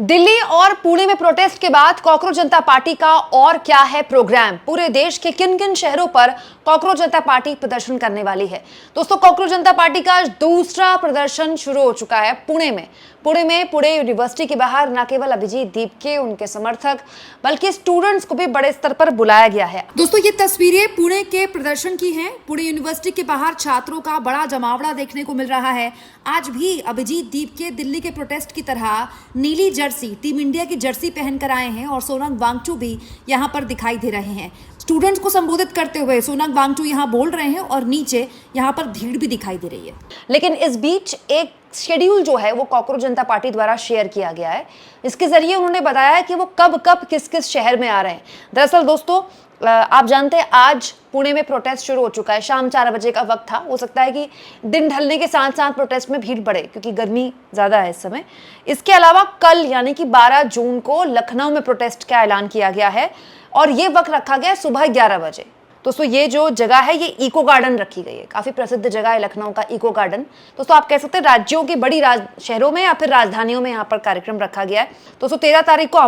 दिल्ली और पुणे में प्रोटेस्ट के बाद कॉकरोच जनता पार्टी का और क्या है प्रोग्राम? पूरे देश के किन किन शहरों पर कॉकरोच जनता पार्टी प्रदर्शन करने वाली है? दोस्तों, कॉकरोच जनता पार्टी का दूसरा प्रदर्शन शुरू हो चुका है पुणे में। पुणे यूनिवर्सिटी के बाहर न केवल अभिजीत दीपके, उनके समर्थक, बल्कि स्टूडेंट्स को भी बड़े स्तर पर बुलाया गया है। दोस्तों, ये तस्वीरें पुणे के प्रदर्शन की हैं। पुणे यूनिवर्सिटी के बाहर छात्रों का बड़ा जमावड़ा देखने को मिल रहा है। आज भी अभिजीत दीपके दिल्ली के प्रोटेस्ट की तरह नीली जर्सी, टीम इंडिया की जर्सी पहनकर आए हैं और सोनम वांगचुक भी यहाँ पर दिखाई दे रहे हैं। स्टूडेंट्स को संबोधित करते हुए सोनम वांगचुक यहाँ बोल रहे हैं और नीचे यहाँ पर भीड़ भी दिखाई दे रही है। लेकिन इस बीच एक शेड्यूल जो है वो कॉकरोच जनता पार्टी द्वारा शेयर किया गया है। इसके जरिए उन्होंने बताया है कि वो कब कब किस किस शहर में आ रहे हैं। दरअसल दोस्तों, आप जानते हैं आज पुणे में प्रोटेस्ट शुरू हो चुका है। शाम 4 बजे का वक्त था। हो सकता है कि दिन ढलने के साथ साथ प्रोटेस्ट में भीड़ बढ़े क्योंकि गर्मी ज़्यादा है इस समय। इसके अलावा कल यानी कि 12 जून को लखनऊ में प्रोटेस्ट का ऐलान किया गया है और ये वक्त रखा गया है सुबह 11 बजे। दोस्तों, ये जो जगह है ये इको गार्डन रखी गई है। काफ़ी प्रसिद्ध जगह है लखनऊ का इको गार्डन। दोस्तों, आप कह सकते हैं राज्यों की बड़ी शहरों में या फिर राजधानियों में यहाँ पर कार्यक्रम रखा गया है। दोस्तों, 13 तारीख को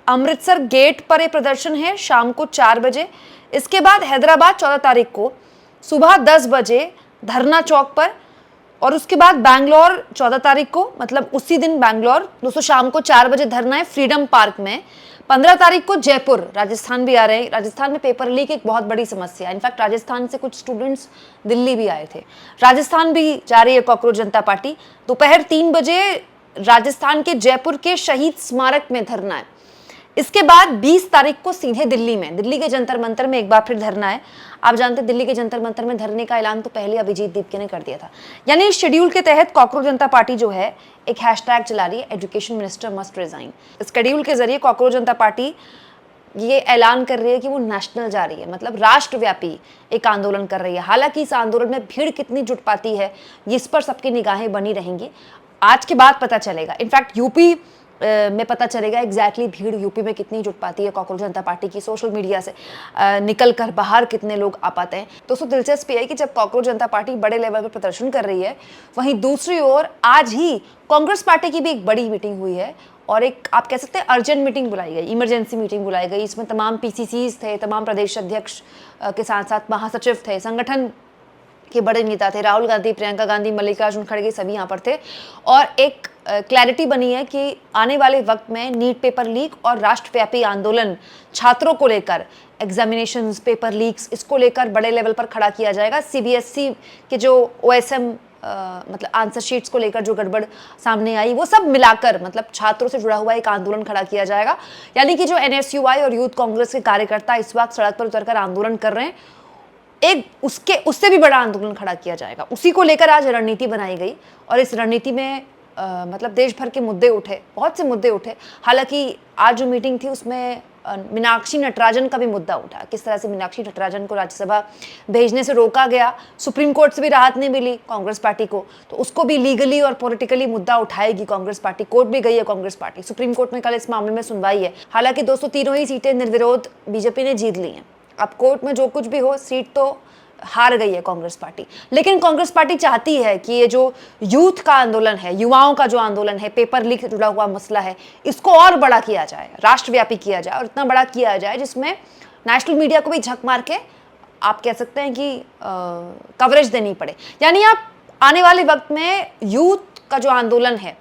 अमृतसर गेट पर यह प्रदर्शन है शाम को 4 बजे। इसके बाद हैदराबाद 14 तारीख को सुबह 10 बजे धरना चौक पर, और उसके बाद बैंगलोर 14 तारीख को, मतलब उसी दिन बैंगलोर दोस्तों शाम को 4 बजे धरना है फ्रीडम पार्क में। 15 तारीख को जयपुर, राजस्थान भी आ रहे हैं। राजस्थान में पेपर लीक एक बहुत बड़ी समस्या है। इनफैक्ट राजस्थान से कुछ स्टूडेंट्स दिल्ली भी आए थे। राजस्थान भी जा रही है कॉकरोच जनता पार्टी। दोपहर 3 बजे राजस्थान के जयपुर के शहीद स्मारक में धरना है। इसके बाद 20 तारीख को सीधे दिल्ली के जंतर मंतर में एक बार फिर धरना है। आप जानते हैं दिल्ली के जंतर मंतर में धरने का ऐलान तो पहले अभिजीत दीपके ने कर दिया था। यानी इस शेड्यूल के तहत कॉकरोच जनता पार्टी जो है एक हैशटैग चला रही है, एजुकेशन मिनिस्टर मस्ट रिजाइन। इस शेड्यूल के जरिए कॉकरोच जनता पार्टी ये ऐलान कर रही है कि वो नेशनल जा रही है, मतलब राष्ट्रव्यापी एक आंदोलन कर रही है। हालांकि इस आंदोलन में भीड़ कितनी जुट पाती है इस पर सबकी निगाहें बनी रहेंगी। आज के बाद पता चलेगा। इनफैक्ट यूपी में पता चलेगा एग्जैक्टली भीड़ यूपी में कितनी जुट पाती है कॉकरोच जनता पार्टी की। सोशल मीडिया से निकल कर बाहर कितने लोग आ पाते हैं। दोस्तों, दिलचस्प है कि जब कॉकरोच जनता पार्टी बड़े लेवल पर प्रदर्शन कर रही है, वहीं दूसरी ओर आज ही कांग्रेस पार्टी की भी एक बड़ी मीटिंग हुई है और एक आप कह सकते हैं अर्जेंट मीटिंग बुलाई गई, इमरजेंसी मीटिंग बुलाई गई। इसमें तमाम पीसीसीज थे, तमाम प्रदेश अध्यक्ष के साथ साथ महासचिव थे, संगठन के बड़े नेता थे, राहुल गांधी, प्रियंका गांधी, मल्लिकार्जुन खड़गे सभी यहाँ पर थे। और एक क्लैरिटी बनी है कि आने वाले वक्त में नीट पेपर लीक और राष्ट्रव्यापी आंदोलन छात्रों को लेकर, एग्जामिनेशंस, पेपर लीक्स, इसको लेकर बड़े लेवल पर खड़ा किया जाएगा। सीबीएसई के जो ओएसएम मतलब आंसर शीट्स को लेकर जो गड़बड़ सामने आई, वो सब मिलाकर मतलब छात्रों से जुड़ा हुआ एक आंदोलन खड़ा किया जाएगा। यानी कि जो एनएसयूआई और यूथ कांग्रेस के कार्यकर्ता इस वक्त सड़क पर उतरकर आंदोलन कर रहे हैं, एक उससे भी बड़ा आंदोलन खड़ा किया जाएगा। उसी को लेकर आज रणनीति बनाई गई और इस रणनीति में मतलब देश भर के मुद्दे उठे, बहुत से मुद्दे उठे। हालांकि आज जो मीटिंग थी उसमें मीनाक्षी नटराजन का भी मुद्दा उठा। किस तरह से मीनाक्षी नटराजन को राज्यसभा भेजने से रोका गया, सुप्रीम कोर्ट से भी राहत नहीं मिली कांग्रेस पार्टी को, तो उसको भी लीगली और पॉलिटिकली मुद्दा उठाएगी कांग्रेस पार्टी। कोर्ट भी गई है कांग्रेस पार्टी, सुप्रीम कोर्ट में कल इस मामले में सुनवाई है। हालांकि दोस्तों, तीनों ही सीटें निर्विरोध बीजेपी ने जीत ली हैं। अब कोर्ट में जो कुछ भी हो, सीट तो हार गई है कांग्रेस पार्टी। लेकिन कांग्रेस पार्टी चाहती है कि ये जो यूथ का आंदोलन है, युवाओं का जो आंदोलन है, पेपर लीक से जुड़ा हुआ मसला है, इसको और बड़ा किया जाए, राष्ट्रव्यापी किया जाए और इतना बड़ा किया जाए जिसमें नेशनल मीडिया को भी झक मार के आप कह सकते हैं कि कवरेज देनी पड़े। यानी आप आने वाले वक्त में यूथ का जो आंदोलन है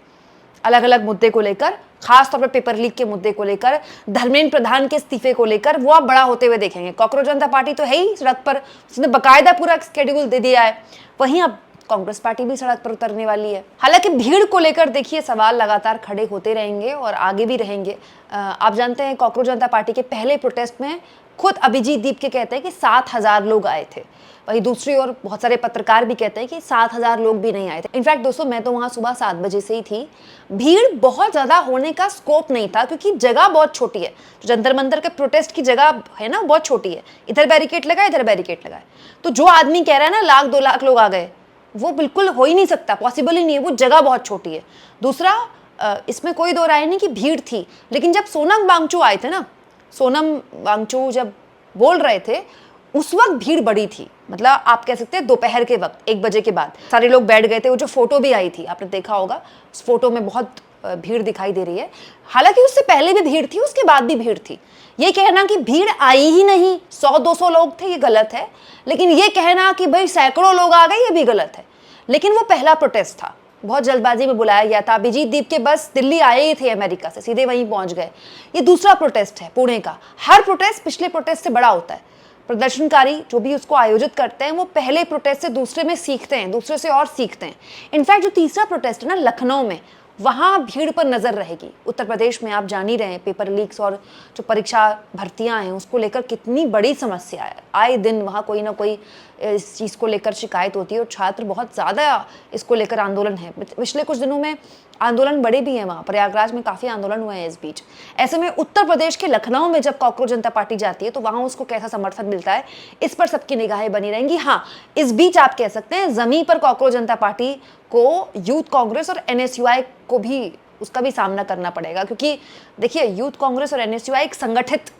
अलग अलग मुद्दे को लेकर, खासतौर पर पेपर लीक के मुद्दे को लेकर, धर्मेंद्र प्रधान के इस्तीफे को लेकर, वो आप बड़ा होते हुए देखेंगे। कॉकरोच जनता पार्टी तो है ही सड़क पर, उसने बकायदा पूरा शेड्यूल दे दिया है। वहीं अब कांग्रेस पार्टी भी सड़क पर उतरने वाली है। हालांकि भीड़ को लेकर देखिए सवाल लगातार खड़े होते रहेंगे और आगे भी रहेंगे। आप जानते हैं कॉकरोच जनता पार्टी के पहले प्रोटेस्ट में खुद अभिजीत दीपके कहते हैं कि 7,000 लोग आए थे। वहीं दूसरी ओर बहुत सारे पत्रकार भी कहते हैं कि 7,000 लोग भी नहीं आए थे। इनफैक्ट दोस्तों, मैं तो वहां सुबह 7 बजे से ही थी। भीड़ बहुत ज्यादा होने का स्कोप नहीं था क्योंकि जगह बहुत छोटी है। जो जंतर मंतर के प्रोटेस्ट की जगह है ना, बहुत छोटी है। इधर बैरिकेड लगा, इधर बैरिकेड लगा है। तो जो आदमी कह रहा है ना 1,00,000 2 लाख लोग आ गए, वो बिल्कुल हो ही नहीं सकता, पॉसिबल ही नहीं है। वो जगह बहुत छोटी है। दूसरा, इसमें कोई दो राय नहीं कि भीड़ थी, लेकिन जब सोनम वांगचुक आए थे ना, सोनम वांगचुक जब बोल रहे थे उस वक्त भीड़ बड़ी थी। मतलब आप कह सकते हैं दोपहर के वक्त 1 बजे के बाद सारे लोग बैठ गए थे। वो जो फोटो भी आई थी आपने देखा होगा, उस फोटो में बहुत भीड़ दिखाई दे रही है। हालांकि उससे पहले भी भीड़ थी, उसके बाद भी भीड़ थी। ये कहना कि भीड़ आई ही नहीं, 100-200 लोग थे, ये गलत है। लेकिन ये कहना कि भाई सैकड़ों लोग आ गए, ये भी गलत है। लेकिन वो पहला प्रोटेस्ट था, बहुत जल्दबाजी में बुलाया गया था। अभिजीत दीप के बस दिल्ली आए ही थे अमेरिका से, सीधे वहीं पहुंच गए। ये दूसरा प्रोटेस्ट है पुणे का। हर प्रोटेस्ट पिछले प्रोटेस्ट से बड़ा होता है। प्रदर्शनकारी जो भी उसको आयोजित करते हैं वो पहले प्रोटेस्ट से दूसरे में सीखते हैं, दूसरे से और सीखते हैं। इनफैक्ट जो तीसरा प्रोटेस्ट है ना लखनऊ में, वहाँ भीड़ पर नजर रहेगी। उत्तर प्रदेश में आप जान ही रहे हैं, पेपर लीक्स और जो परीक्षा भर्तियां हैं उसको लेकर कितनी बड़ी समस्या है। आए दिन वहाँ कोई ना कोई इस चीज़ को लेकर शिकायत होती है और छात्र बहुत ज़्यादा इसको लेकर आंदोलन है। पिछले कुछ दिनों में आंदोलन बड़े भी हैं, वहाँ प्रयागराज में काफ़ी आंदोलन हुए हैं इस बीच। ऐसे में उत्तर प्रदेश के लखनऊ में जब कॉकरोच जनता पार्टी जाती है तो वहाँ उसको कैसा समर्थन मिलता है, इस पर सबकी निगाहें बनी रहेंगी। हाँ, इस बीच आप कह सकते हैं जमीन पर कॉकरोच जनता पार्टी को यूथ कांग्रेस और एनएसयूआई को भी उसका भी सामना करना पड़ेगा, क्योंकि देखिए यूथ कांग्रेस और एनएसयूआई एक संगठित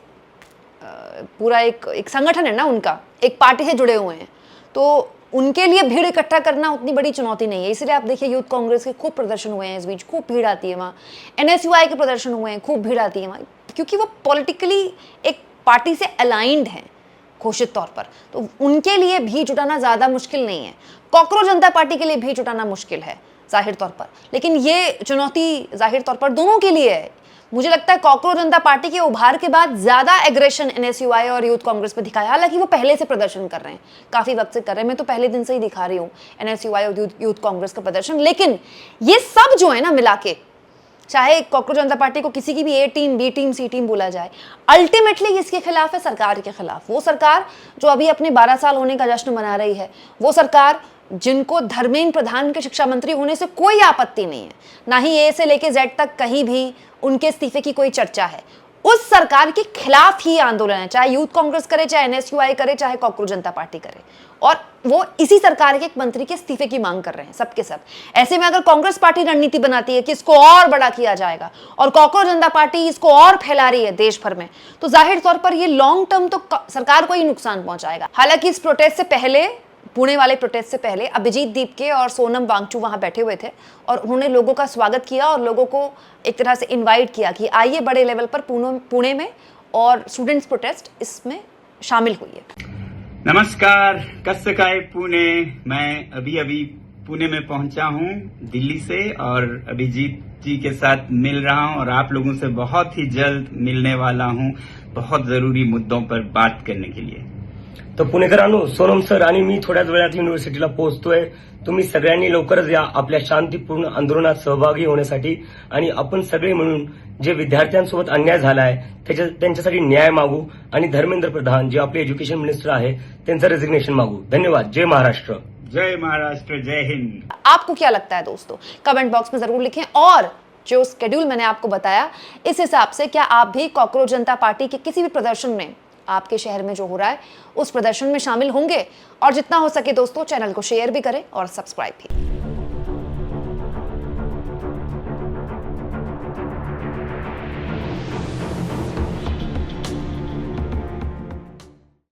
पूरा एक संगठन है ना, उनका एक पार्टी से जुड़े हुए हैं, तो उनके लिए भीड़ इकट्ठा करना उतनी बड़ी चुनौती नहीं है। इसलिए आप देखिए यूथ कांग्रेस के खूब प्रदर्शन हुए हैं इस बीच, खूब भीड़ आती है वहाँ। एनएसयूआई के प्रदर्शन हुए हैं, खूब भीड़ आती है वहाँ, क्योंकि वो पॉलिटिकली एक पार्टी से अलाइंड हैं घोषित तौर पर, तो उनके लिए भीड़ जुटाना ज़्यादा मुश्किल नहीं है। कॉकरोच जनता पार्टी के लिए भीड़ जुटाना मुश्किल है जाहिर तौर पर, लेकिन ये चुनौती जाहिर तौर पर दोनों के लिए है। मुझे लगता है कॉकरोच जनता पार्टी के उभार के बाद ज्यादा एग्रेशन एनएसयूआई और यूथ कांग्रेस पे दिखाया। हालांकि वो पहले से प्रदर्शन कर रहे हैं, काफी वक्त से कर रहे हैं, मैं तो पहले दिन से ही दिखा रही हूँ एनएसयूआई और यूथ कांग्रेस का प्रदर्शन। लेकिन ये सब जो है ना मिला के, चाहे कॉकरोच जनता पार्टी को किसी की भी ए टीम, बी टीम, सी टीम बोला जाए, अल्टीमेटली किसके खिलाफ है? सरकार के खिलाफ। वो सरकार जो अभी अपने 12 साल होने का जश्न मना रही है, वो सरकार जिनको धर्मेंद्र प्रधान के शिक्षा मंत्री होने से कोई आपत्ति नहीं है, ना ही ए से लेके जेड तक कहीं भी उनके इस्तीफे की कोई चर्चा है, उस सरकार के खिलाफ ही आंदोलन है। चाहे यूथ कांग्रेस करे, चाहे एनएसयूआई करे, चाहे कॉकरोच जनता पार्टी करे, और वो इसी सरकार के एक मंत्री के इस्तीफे की मांग कर रहे हैं सबके सब। ऐसे में अगर कांग्रेस पार्टी रणनीति बनाती है कि इसको और बड़ा किया जाएगा और कॉकरोच जनता पार्टी इसको और फैला रही है देश भर में, तो जाहिर तौर पर ये लॉन्ग टर्म तो सरकार को ही नुकसान पहुंचाएगा। हालांकि इस प्रोटेस्ट से पहले, पुणे वाले प्रोटेस्ट से पहले, अभिजीत दीप के और सोनम वांगचू वहां बैठे हुए थे और उन्होंने लोगों का स्वागत किया और लोगों को एक तरह से इनवाइट किया कि आइए बड़े लेवल पर पुणे में और स्टूडेंट्स प्रोटेस्ट इसमें शामिल हुई है। नमस्कार, कस्य काय पुणे। मैं अभी पुणे में पहुंचा हूं दिल्ली से और अभिजीत जी के साथ मिल रहा हूं और आप लोगों से बहुत ही जल्द मिलने वाला हूं, बहुत जरूरी मुद्दों पर बात करने के लिए। तर पुणेकरांनो, सोनम सर आणि मी थोड्याच वेळात युनिव्हर्सिटीला पोहोचतोय। तुम्ही सगळ्यांनी लवकरच या आपल्या शांतीपूर्ण आंदोलनात सहभागी होण्यासाठी आणि आपण सगळे मिळून जे विद्यार्थ्यांसोबत अन्याय झाला आहे त्यांच्यासाठी न्याय मागू आणि धर्मेंद्र प्रधान जे आपले एज्युकेशन मिनिस्टर आहे त्यांचं रेजिग्नेशन मागू। धन्यवाद। जय महाराष्ट्र। जय महाराष्ट्र, जय हिंद। आपको क्या लगता है दोस्तों, कमेंट बॉक्स में जरूर लिखें। और जो स्केड्यूल मैंने आपको बताया, इस हिसाब से क्या आप भी कॉकरोच जनता पार्टी के किसी भी प्रदर्शन में, आपके शहर में जो हो रहा है उस प्रदर्शन में शामिल होंगे? और जितना हो सके दोस्तों चैनल को शेयर भी करें और सब्सक्राइब भी।